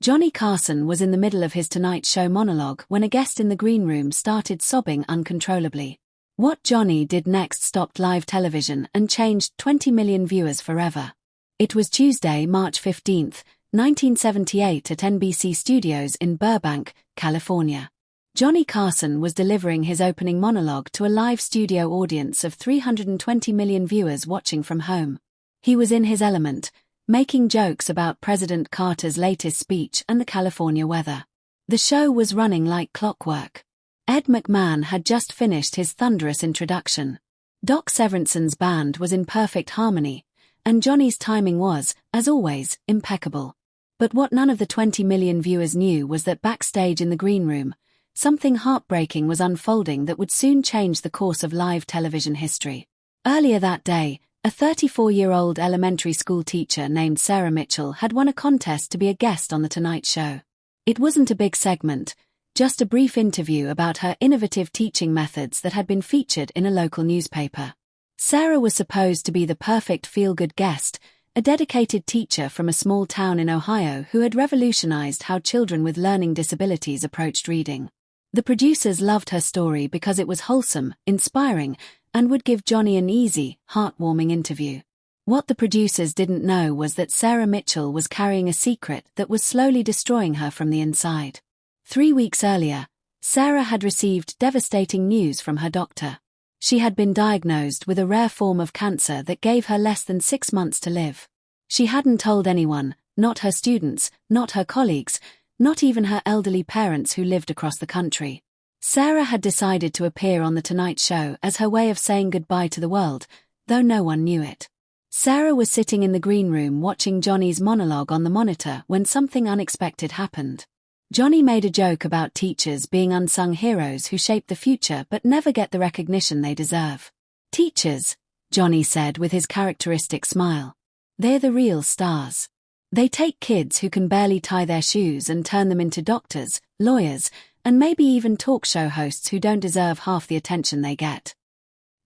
Johnny Carson was in the middle of his Tonight Show monologue when a guest in the green room started sobbing uncontrollably. What Johnny did next stopped live television and changed 20 million viewers forever. It was Tuesday, March 15, 1978 at NBC Studios in Burbank, California. Johnny Carson was delivering his opening monologue to a live studio audience of 320 million viewers watching from home. He was in his element, making jokes about President Carter's latest speech and the California weather. The show was running like clockwork. Ed McMahon had just finished his thunderous introduction. Doc Severinsen's band was in perfect harmony, and Johnny's timing was, as always, impeccable. But what none of the 20 million viewers knew was that backstage in the green room, something heartbreaking was unfolding that would soon change the course of live television history. Earlier that day, a 34-year-old elementary school teacher named Sarah Mitchell had won a contest to be a guest on The Tonight Show. It wasn't a big segment, just a brief interview about her innovative teaching methods that had been featured in a local newspaper. Sarah was supposed to be the perfect feel-good guest, a dedicated teacher from a small town in Ohio who had revolutionized how children with learning disabilities approached reading. The producers loved her story because it was wholesome, inspiring, and would give Johnny an easy, heartwarming interview. What the producers didn't know was that Sarah Mitchell was carrying a secret that was slowly destroying her from the inside. 3 weeks earlier, Sarah had received devastating news from her doctor. She had been diagnosed with a rare form of cancer that gave her less than 6 months to live. She hadn't told anyone, not her students, not her colleagues, not even her elderly parents who lived across the country. Sarah had decided to appear on The Tonight Show as her way of saying goodbye to the world, though no one knew it. Sarah was sitting in the green room watching Johnny's monologue on the monitor when something unexpected happened. Johnny made a joke about teachers being unsung heroes who shape the future but never get the recognition they deserve. Teachers, Johnny said with his characteristic smile. They're the real stars. They take kids who can barely tie their shoes and turn them into doctors, lawyers, and maybe even talk show hosts who don't deserve half the attention they get.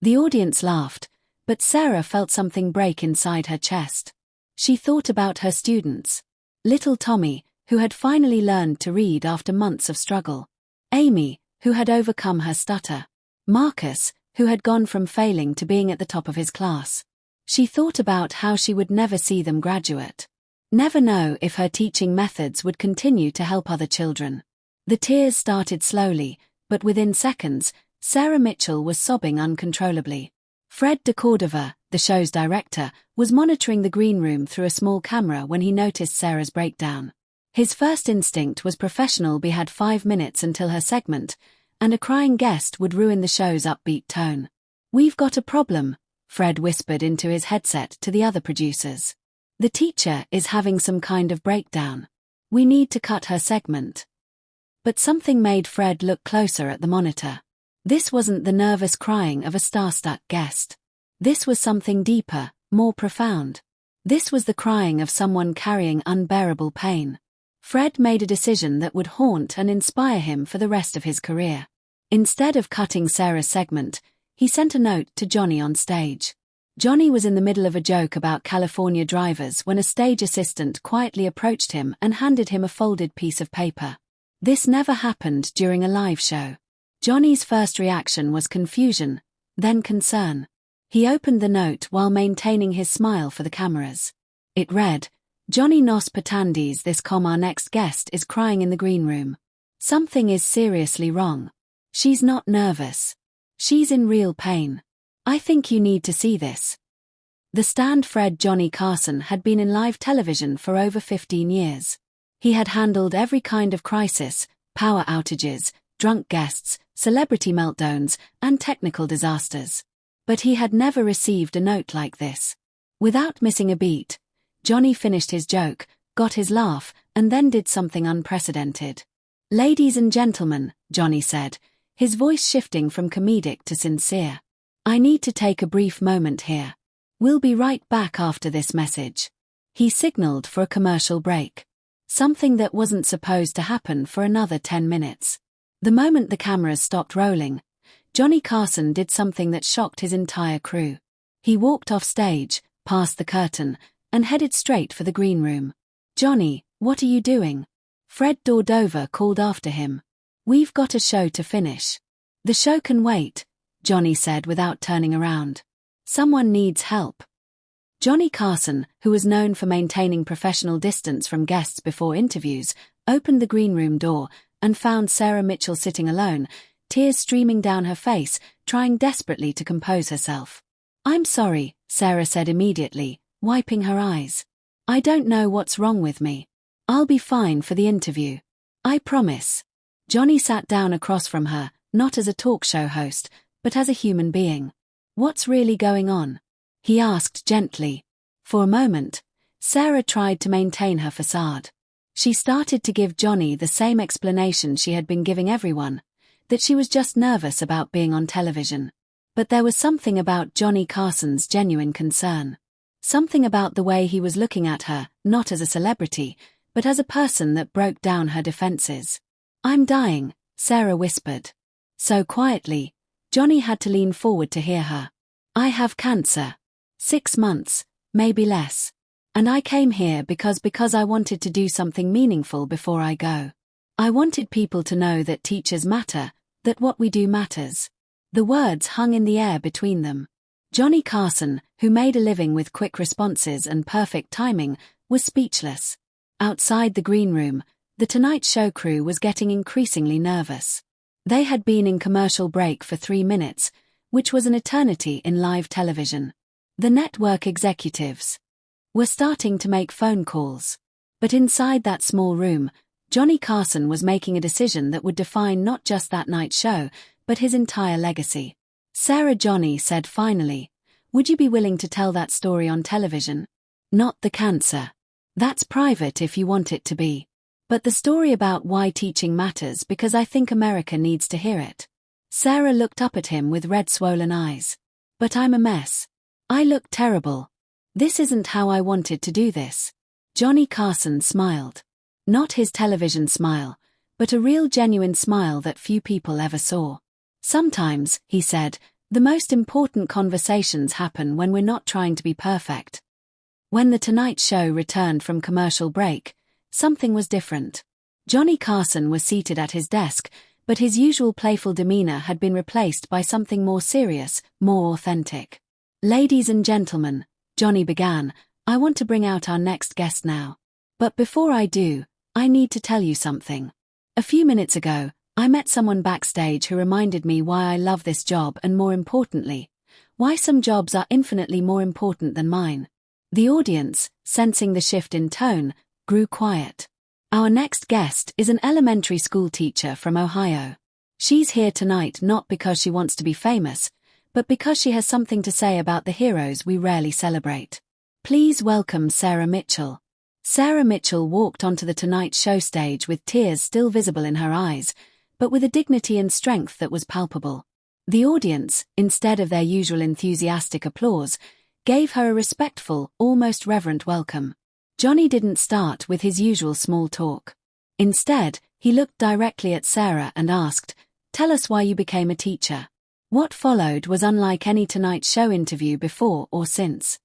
The audience laughed, but Sarah felt something break inside her chest. She thought about her students. Little Tommy, who had finally learned to read after months of struggle. Amy, who had overcome her stutter. Marcus, who had gone from failing to being at the top of his class. She thought about how she would never see them graduate. Never know if her teaching methods would continue to help other children. The tears started slowly, but within seconds, Sarah Mitchell was sobbing uncontrollably. Fred de Cordova, the show's director, was monitoring the green room through a small camera when he noticed Sarah's breakdown. His first instinct was professional. We had 5 minutes until her segment, and a crying guest would ruin the show's upbeat tone. "We've got a problem," Fred whispered into his headset to the other producers. "The teacher is having some kind of breakdown. We need to cut her segment." But something made Fred look closer at the monitor. This wasn't the nervous crying of a star-stuck guest. This was something deeper, more profound. This was the crying of someone carrying unbearable pain. Fred made a decision that would haunt and inspire him for the rest of his career. Instead of cutting Sarah's segment, he sent a note to Johnny on stage. Johnny was in the middle of a joke about California drivers when a stage assistant quietly approached him and handed him a folded piece of paper. This never happened during a live show. Johnny's first reaction was confusion, then concern. He opened the note while maintaining his smile for the cameras. It read, "Johnny nos pretendis this our next guest is crying in the green room. Something is seriously wrong. She's not nervous. She's in real pain. I think you need to see this." The stand Fred Johnny Carson had been in live television for over 15 years. He had handled every kind of crisis, power outages, drunk guests, celebrity meltdowns, and technical disasters. But he had never received a note like this. Without missing a beat, Johnny finished his joke, got his laugh, and then did something unprecedented. "Ladies and gentlemen," Johnny said, his voice shifting from comedic to sincere. "I need to take a brief moment here. We'll be right back after this message." He signaled for a commercial break. Something that wasn't supposed to happen for another 10 minutes. The moment the cameras stopped rolling, Johnny Carson did something that shocked his entire crew. He walked off stage, past the curtain, and headed straight for the green room. "Johnny, what are you doing?" Fred Dordover called after him. "We've got a show to finish." "The show can wait," Johnny said without turning around. "Someone needs help." Johnny Carson, who was known for maintaining professional distance from guests before interviews, opened the green room door and found Sarah Mitchell sitting alone, tears streaming down her face, trying desperately to compose herself. "I'm sorry," Sarah said immediately, wiping her eyes. "I don't know what's wrong with me. I'll be fine for the interview. I promise." Johnny sat down across from her, not as a talk show host, but as a human being. "What's really going on?" he asked gently. For a moment, Sarah tried to maintain her facade. She started to give Johnny the same explanation she had been giving everyone, that she was just nervous about being on television. But there was something about Johnny Carson's genuine concern. Something about the way he was looking at her, not as a celebrity, but as a person that broke down her defenses. "I'm dying," Sarah whispered. So quietly, Johnny had to lean forward to hear her. "I have cancer. 6 months, maybe less. And I came here because I wanted to do something meaningful before I go. I wanted people to know that teachers matter, that what we do matters." The words hung in the air between them. Johnny Carson, who made a living with quick responses and perfect timing, was speechless. Outside the green room, the Tonight Show crew was getting increasingly nervous. They had been in commercial break for 3 minutes, which was an eternity in live television. The network executives were starting to make phone calls. But inside that small room, Johnny Carson was making a decision that would define not just that night's show, but his entire legacy. "Sarah," Johnny said finally, "would you be willing to tell that story on television? Not the cancer. That's private if you want it to be. But the story about why teaching matters, because I think America needs to hear it." Sarah looked up at him with red swollen eyes. "But I'm a mess. I look terrible. This isn't how I wanted to do this." Johnny Carson smiled. Not his television smile, but a real genuine smile that few people ever saw. "Sometimes," he said, "the most important conversations happen when we're not trying to be perfect." When The Tonight Show returned from commercial break, something was different. Johnny Carson was seated at his desk, but his usual playful demeanor had been replaced by something more serious, more authentic. "Ladies and gentlemen," Johnny began, "I want to bring out our next guest now. But before I do, I need to tell you something. A few minutes ago, I met someone backstage who reminded me why I love this job and, more importantly, why some jobs are infinitely more important than mine." The audience, sensing the shift in tone, grew quiet. "Our next guest is an elementary school teacher from Ohio. She's here tonight not because she wants to be famous, but because she has something to say about the heroes we rarely celebrate. Please welcome Sarah Mitchell." Sarah Mitchell walked onto the Tonight Show stage with tears still visible in her eyes, but with a dignity and strength that was palpable. The audience, instead of their usual enthusiastic applause, gave her a respectful, almost reverent welcome. Johnny didn't start with his usual small talk. Instead, he looked directly at Sarah and asked, "Tell us why you became a teacher." What followed was unlike any Tonight Show interview before or since.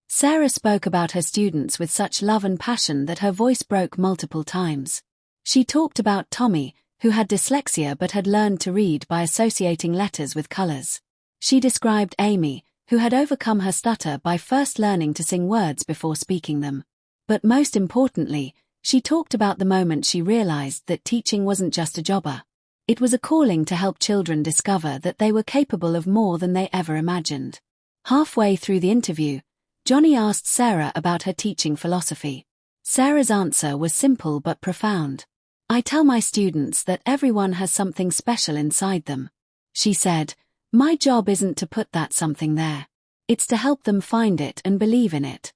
Sarah spoke about her students with such love and passion that her voice broke multiple times. She talked about Tommy, who had dyslexia but had learned to read by associating letters with colors. She described Amy, who had overcome her stutter by first learning to sing words before speaking them. But most importantly, she talked about the moment she realized that teaching wasn't just a jobber. It was a calling to help children discover that they were capable of more than they ever imagined. Halfway through the interview, Johnny asked Sarah about her teaching philosophy. Sarah's answer was simple but profound. "I tell my students that everyone has something special inside them," she said. "My job isn't to put that something there. It's to help them find it and believe in it."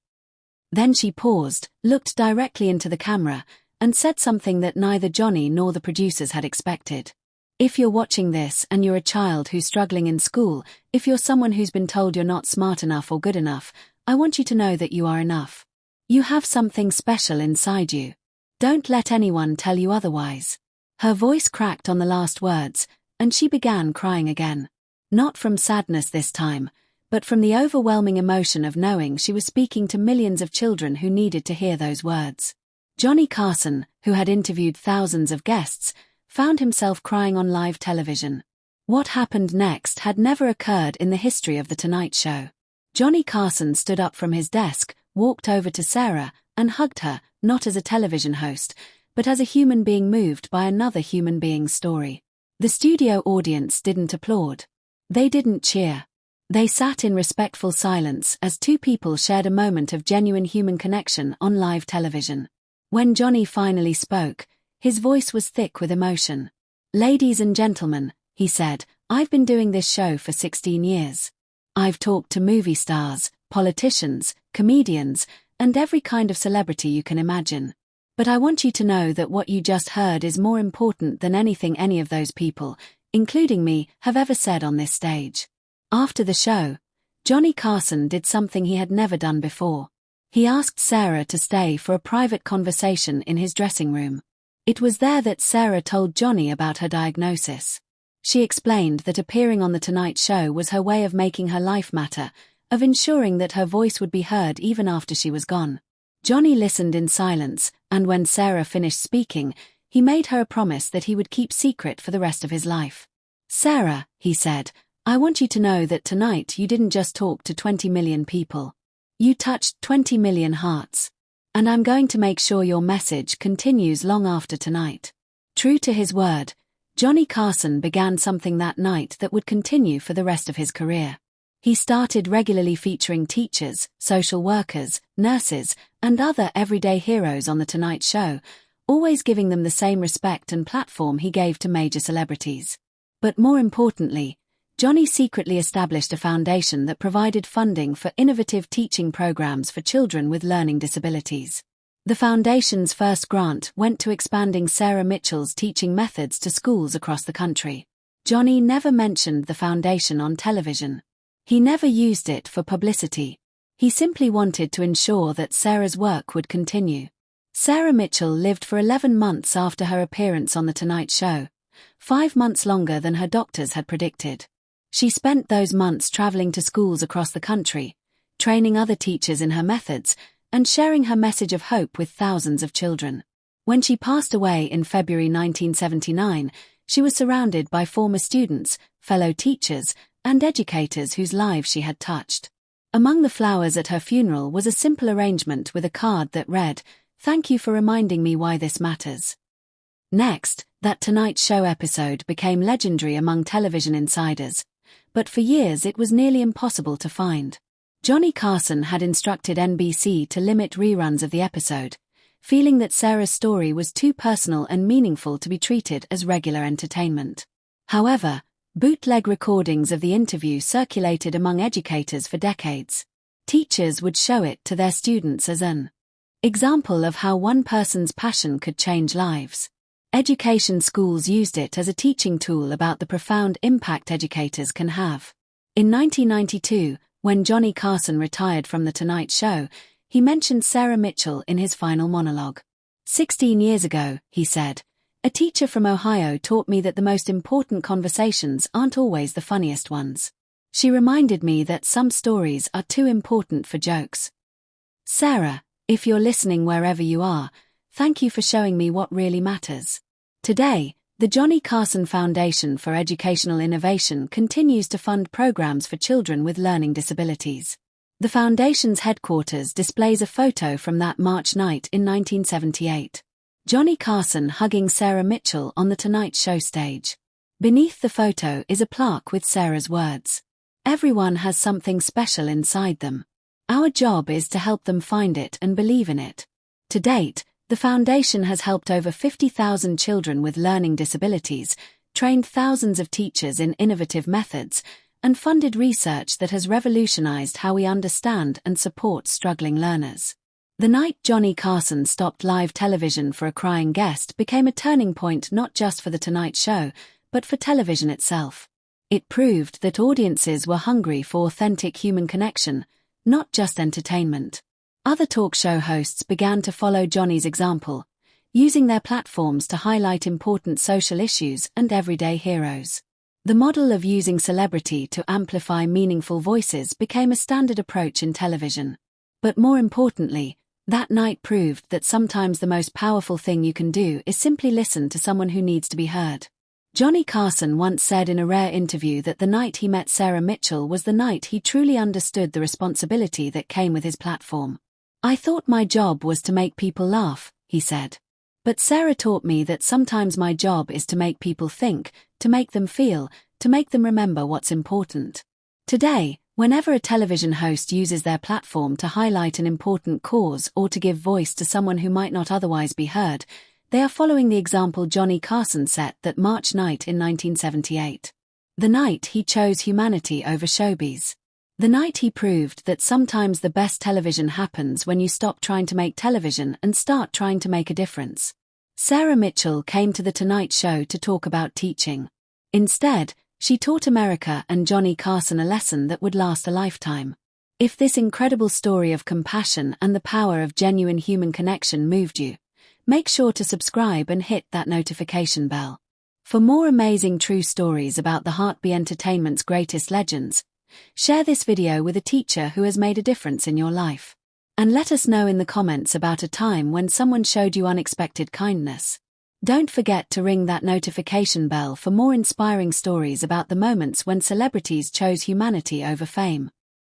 Then she paused, looked directly into the camera, and said something that neither Johnny nor the producers had expected. "If you're watching this and you're a child who's struggling in school, if you're someone who's been told you're not smart enough or good enough, I want you to know that you are enough. You have something special inside you. Don't let anyone tell you otherwise." Her voice cracked on the last words, and she began crying again. Not from sadness this time, but from the overwhelming emotion of knowing she was speaking to millions of children who needed to hear those words. Johnny Carson, who had interviewed thousands of guests, found himself crying on live television. What happened next had never occurred in the history of The Tonight Show. Johnny Carson stood up from his desk, walked over to Sarah, and hugged her, not as a television host, but as a human being moved by another human being's story. The studio audience didn't applaud. They didn't cheer. They sat in respectful silence as two people shared a moment of genuine human connection on live television. When Johnny finally spoke, his voice was thick with emotion. "Ladies and gentlemen," he said, "I've been doing this show for 16 years. I've talked to movie stars, politicians, comedians, and every kind of celebrity you can imagine. But I want you to know that what you just heard is more important than anything any of those people, including me, have ever said on this stage." After the show, Johnny Carson did something he had never done before. He asked Sarah to stay for a private conversation in his dressing room. It was there that Sarah told Johnny about her diagnosis. She explained that appearing on The Tonight Show was her way of making her life matter, of ensuring that her voice would be heard even after she was gone. Johnny listened in silence, and when Sarah finished speaking, he made her a promise that he would keep secret for the rest of his life. "Sarah," he said, "I want you to know that tonight you didn't just talk to 20 million people. You touched 20 million hearts. And I'm going to make sure your message continues long after tonight." True to his word, Johnny Carson began something that night that would continue for the rest of his career. He started regularly featuring teachers, social workers, nurses, and other everyday heroes on The Tonight Show, always giving them the same respect and platform he gave to major celebrities. But more importantly, Johnny secretly established a foundation that provided funding for innovative teaching programs for children with learning disabilities. The foundation's first grant went to expanding Sarah Mitchell's teaching methods to schools across the country. Johnny never mentioned the foundation on television. He never used it for publicity. He simply wanted to ensure that Sarah's work would continue. Sarah Mitchell lived for 11 months after her appearance on The Tonight Show, 5 months longer than her doctors had predicted. She spent those months traveling to schools across the country, training other teachers in her methods, and sharing her message of hope with thousands of children. When she passed away in February 1979, she was surrounded by former students, fellow teachers, and educators whose lives she had touched. Among the flowers at her funeral was a simple arrangement with a card that read, "Thank you for reminding me why this matters." Next, that Tonight Show episode became legendary among television insiders, but for years it was nearly impossible to find. Johnny Carson had instructed NBC to limit reruns of the episode, feeling that Sarah's story was too personal and meaningful to be treated as regular entertainment. However, bootleg recordings of the interview circulated among educators for decades. Teachers would show it to their students as an example of how one person's passion could change lives. Education schools used it as a teaching tool about the profound impact educators can have. In 1992, when Johnny Carson retired from The Tonight Show, he mentioned Sarah Mitchell in his final monologue. 16 years ago, he said, "A teacher from Ohio taught me that the most important conversations aren't always the funniest ones. She reminded me that some stories are too important for jokes." Sarah, if you're listening wherever you are, thank you for showing me what really matters. Today, the Johnny Carson Foundation for Educational Innovation continues to fund programs for children with learning disabilities. The foundation's headquarters displays a photo from that March night in 1978. Johnny Carson hugging Sarah Mitchell on The Tonight Show stage. Beneath the photo is a plaque with Sarah's words. "Everyone has something special inside them. Our job is to help them find it and believe in it." To date, the foundation has helped over 50,000 children with learning disabilities, trained thousands of teachers in innovative methods, and funded research that has revolutionized how we understand and support struggling learners. The night Johnny Carson stopped live television for a crying guest became a turning point not just for The Tonight Show, but for television itself. It proved that audiences were hungry for authentic human connection, not just entertainment. Other talk show hosts began to follow Johnny's example, using their platforms to highlight important social issues and everyday heroes. The model of using celebrity to amplify meaningful voices became a standard approach in television. But more importantly, That night proved that sometimes the most powerful thing you can do is simply listen to someone who needs to be heard. Johnny Carson once said in a rare interview that the night he met Sarah Mitchell was the night he truly understood the responsibility that came with his platform. "I thought my job was to make people laugh," he said. "But Sarah taught me that sometimes my job is to make people think, to make them feel, to make them remember what's important." Today, whenever a television host uses their platform to highlight an important cause or to give voice to someone who might not otherwise be heard, they are following the example Johnny Carson set that March night in 1978. The night he chose humanity over showbiz. The night he proved that sometimes the best television happens when you stop trying to make television and start trying to make a difference. Sarah Mitchell came to The Tonight Show to talk about teaching. Instead, she taught America and Johnny Carson a lesson that would last a lifetime. If this incredible story of compassion and the power of genuine human connection moved you, make sure to subscribe and hit that notification bell. For more amazing true stories about the Heartbeat Entertainment's greatest legends, share this video with a teacher who has made a difference in your life. And let us know in the comments about a time when someone showed you unexpected kindness. Don't forget to ring that notification bell for more inspiring stories about the moments when celebrities chose humanity over fame.